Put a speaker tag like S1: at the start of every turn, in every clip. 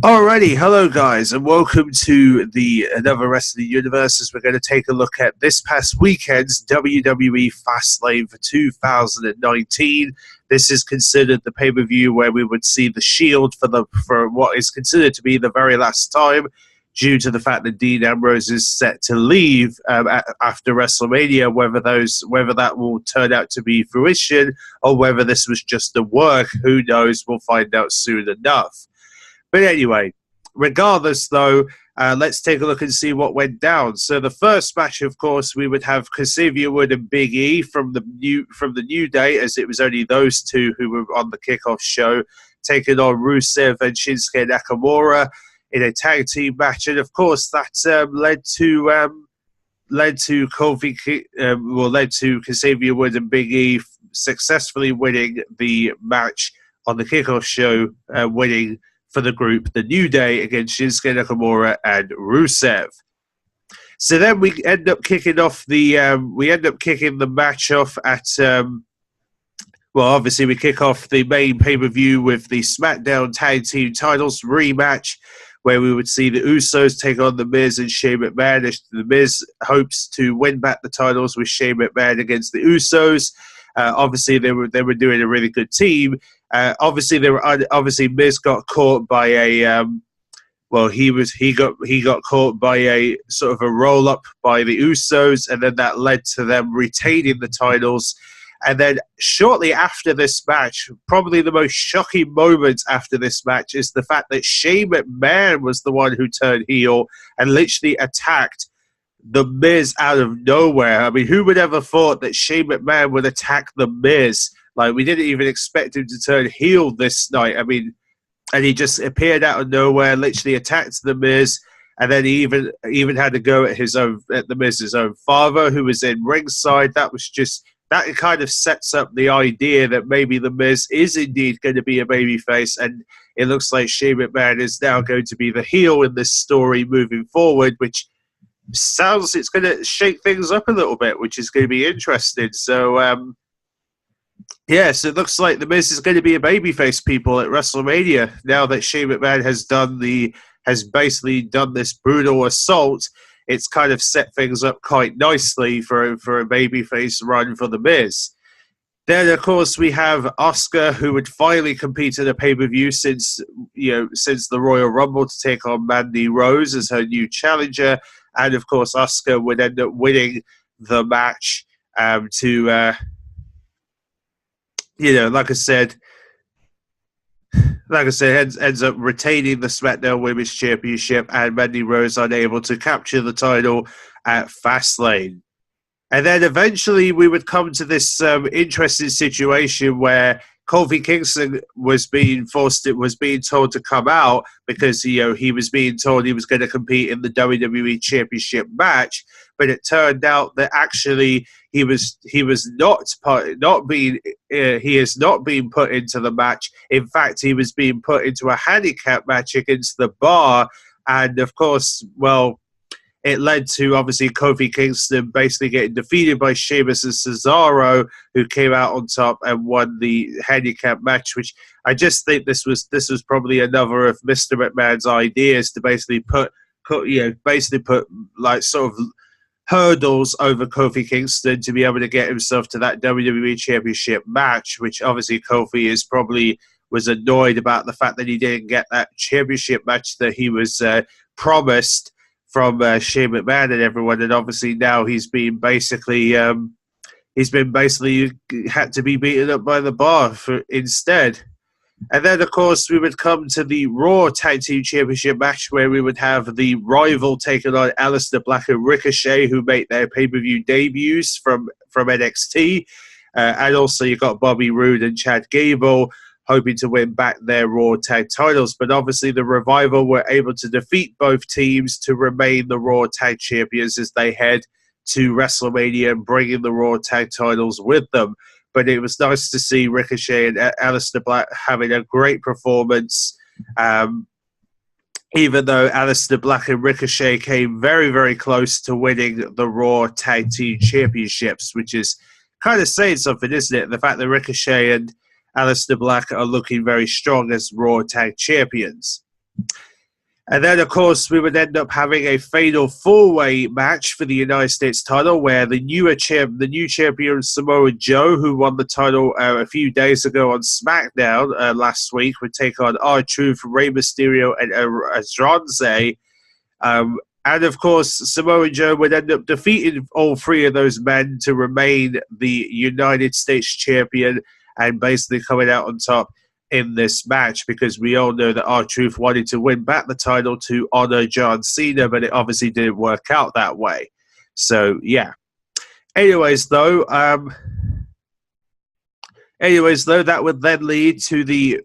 S1: Alrighty, hello guys, and welcome to the Another Wrestling Universe as we're going to take a look at this past weekend's WWE Fastlane for 2019. This is considered the pay-per-view where we would see the Shield for what is considered to be the very last time, due to the fact that Dean Ambrose is set to leave after Wrestlemania. Whether that will turn out to be fruition or whether this was just a work, who knows? We'll find out soon enough. But anyway, regardless, though, let's take a look and see what went down. So the first match, of course, we would have Xavier Wood and Big E from the New Day, as it was only those two who were on the kickoff show, taking on Rusev and Shinsuke Nakamura in a tag team match, and of course that led to Xavier Wood and Big E successfully winning the match on the kickoff show, winning for the group, the New Day, against Shinsuke Nakamura and Rusev. So then we end up kicking the match off at obviously we kick off the main pay-per-view with the SmackDown Tag Team Titles rematch, where we would see the Usos take on The Miz and Shane McMahon. The Miz hopes to win back the titles with Shane McMahon against the Usos. Obviously, they were doing a really good team. Obviously Miz got caught by a he got caught by a sort of a roll up by the Usos, and then that led to them retaining the titles. And then shortly after this match, probably the most shocking moment after this match is the fact that Shane McMahon was the one who turned heel and literally attacked The Miz out of nowhere. I mean, who would ever thought that Shane McMahon would attack The Miz? Like, we didn't even expect him to turn heel this night. I mean, and he just appeared out of nowhere, literally attacked The Miz, and then he even had to go at The Miz's own father, who was in ringside. That kind of sets up the idea that maybe The Miz is indeed going to be a babyface, and it looks like Shane McMahon is now going to be the heel in this story moving forward, which sounds it's going to shake things up a little bit, which is going to be interesting. So, so it looks like The Miz is going to be a babyface, people, at WrestleMania, now that Shane McMahon has basically done this brutal assault. It's kind of set things up quite nicely for a babyface run for The Miz. Then, of course, we have Asuka, who would finally compete in a pay-per-view since the Royal Rumble, to take on Mandy Rose as her new challenger. And, of course, Asuka would end up winning the match ends up retaining the SmackDown Women's Championship, and Mandy Rose unable to capture the title at Fastlane. And then eventually we would come to this interesting situation where Kofi Kingston was being told to come out because he was being told he was going to compete in the WWE Championship match, but it turned out that actually he is not being put into the match. In fact, he was being put into a handicap match against The Bar, and of course, it led to, obviously, Kofi Kingston basically getting defeated by Sheamus and Cesaro, who came out on top and won the handicap match, which I just think this was probably another of Mr. McMahon's ideas to basically put like sort of hurdles over Kofi Kingston to be able to get himself to that WWE Championship match, which obviously Kofi was annoyed about the fact that he didn't get that championship match that he was promised from Shane McMahon and everyone, and obviously now he's been basically had to be beaten up by The Bar instead. And then, of course, we would come to the Raw Tag Team Championship match, where we would have the Rival taking on Aleister Black and Ricochet, who make their pay-per-view debuts from NXT. And also you got Bobby Roode and Chad Gable hoping to win back their Raw Tag titles. But obviously the Revival were able to defeat both teams to remain the Raw Tag Champions as they head to WrestleMania and bringing the Raw Tag titles with them. But it was nice to see Ricochet and Aleister Black having a great performance, even though Aleister Black and Ricochet came very, very close to winning the Raw Tag Team Championships, which is kind of saying something, isn't it? The fact that Ricochet and Aleister Black are looking very strong as Raw Tag Champions. And then, of course, we would end up having a fatal four-way match for the United States title, where the new champion Samoa Joe, who won the title a few days ago on SmackDown last week, would take on R-Truth, Rey Mysterio, and Andrade. And, of course, Samoa Joe would end up defeating all three of those men to remain the United States champion and basically coming out on top in this match, because we all know that R-Truth wanted to win back the title to honor John Cena, but it obviously didn't work out that way. So, yeah. Anyways, though, that would then lead to the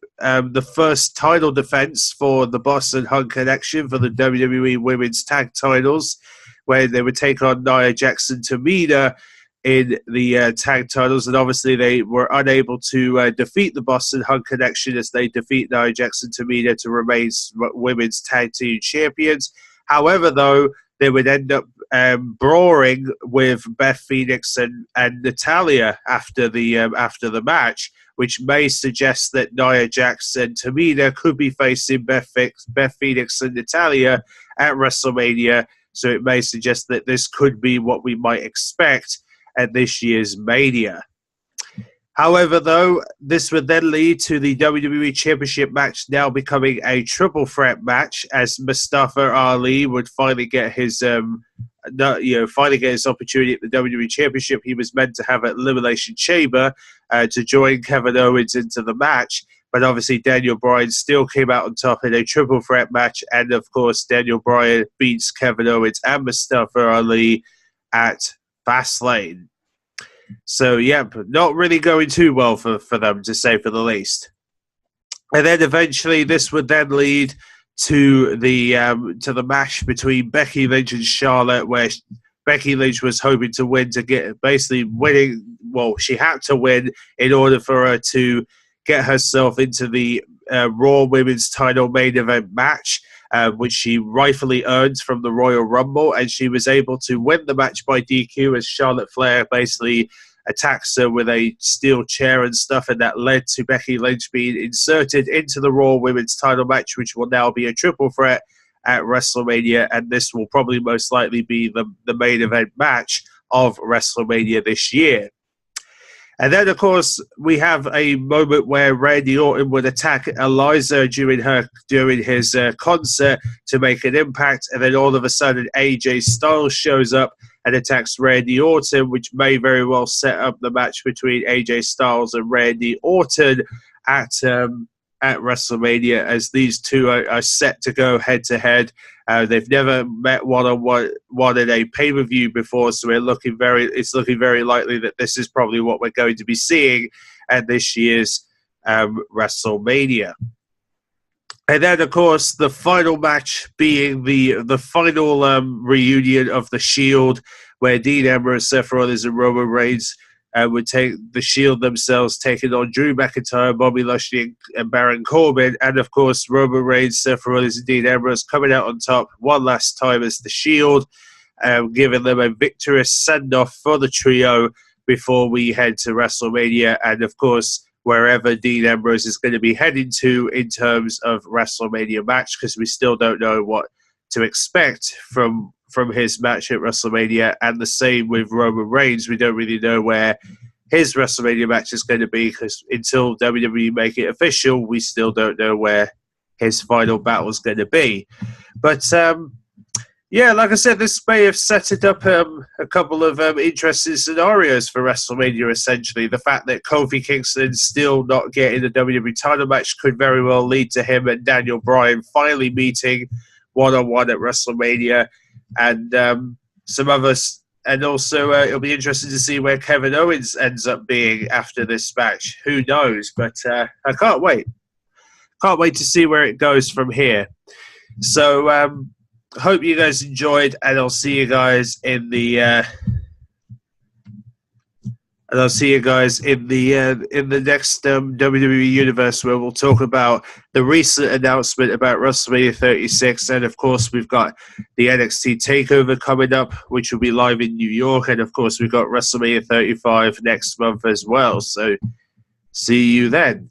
S1: first title defense for the Boss and Hug Connection for the WWE Women's Tag Titles, where they would take on Nia Jax and Tamina in the tag titles, and obviously they were unable to defeat the Boston Hug Connection as they defeat Nia Jax and Tamina to remain women's tag team champions. However, though, they would end up brawling with Beth Phoenix and Natalya after the match, which may suggest that Nia Jax and Tamina could be facing Beth Phoenix and Natalya at WrestleMania. So it may suggest that this could be what we might expect at this year's Mania. However, though, this would then lead to the WWE Championship match now becoming a triple threat match, as Mustafa Ali would finally get his opportunity at the WWE Championship. He was meant to have at Elimination Chamber to join Kevin Owens into the match, but obviously Daniel Bryan still came out on top in a triple threat match, and of course Daniel Bryan beats Kevin Owens and Mustafa Ali at Fastlane. So, yeah, not really going too well for them, to say for the least. And then eventually this would then lead to the match between Becky Lynch and Charlotte, where Becky Lynch was hoping to win to get basically winning. Well, she had to win in order for her to get herself into the Raw Women's title main event match, which she rightfully earned from the Royal Rumble, and she was able to win the match by DQ as Charlotte Flair basically attacks her with a steel chair and stuff, and that led to Becky Lynch being inserted into the Raw Women's title match, which will now be a triple threat at WrestleMania, and this will probably most likely be the main event match of WrestleMania this year. And then, of course, we have a moment where Randy Orton would attack Eliza during his concert to make an impact, and then all of a sudden AJ Styles shows up and attacks Randy Orton, which may very well set up the match between AJ Styles and Randy Orton at WrestleMania, as these two are set to go head-to-head. They've never met one in a pay-per-view before, so it's looking very likely that this is probably what we're going to be seeing at this year's WrestleMania. And then, of course, the final match being the final reunion of the Shield, where Dean Ambrose, Seth Rollins, and Roman Reigns would take the Shield themselves, taking on Drew McIntyre, Bobby Lashley, and Baron Corbin. And, of course, Roman Reigns, Seth Rollins, and Dean Ambrose coming out on top one last time as the Shield, giving them a victorious send-off for the trio before we head to WrestleMania. And, of course, wherever Dean Ambrose is going to be heading to in terms of WrestleMania match, because we still don't know what to expect from his match at WrestleMania, and the same with Roman Reigns. We don't really know where his WrestleMania match is going to be, because until WWE make it official, we still don't know where his final battle is going to be. But yeah, like I said, this may have set it up a couple of interesting scenarios for WrestleMania, essentially. The fact that Kofi Kingston still not getting the WWE title match could very well lead to him and Daniel Bryan finally meeting one-on-one at WrestleMania, and some others. And also, it'll be interesting to see where Kevin Owens ends up being after this match. Who knows? But I can't wait. Can't wait to see where it goes from here. So, hope you guys enjoyed, and I'll see you guys in the next WWE Universe, where we'll talk about the recent announcement about WrestleMania 36, and of course we've got the NXT Takeover coming up, which will be live in New York, and of course we've got WrestleMania 35 next month as well. So see you then.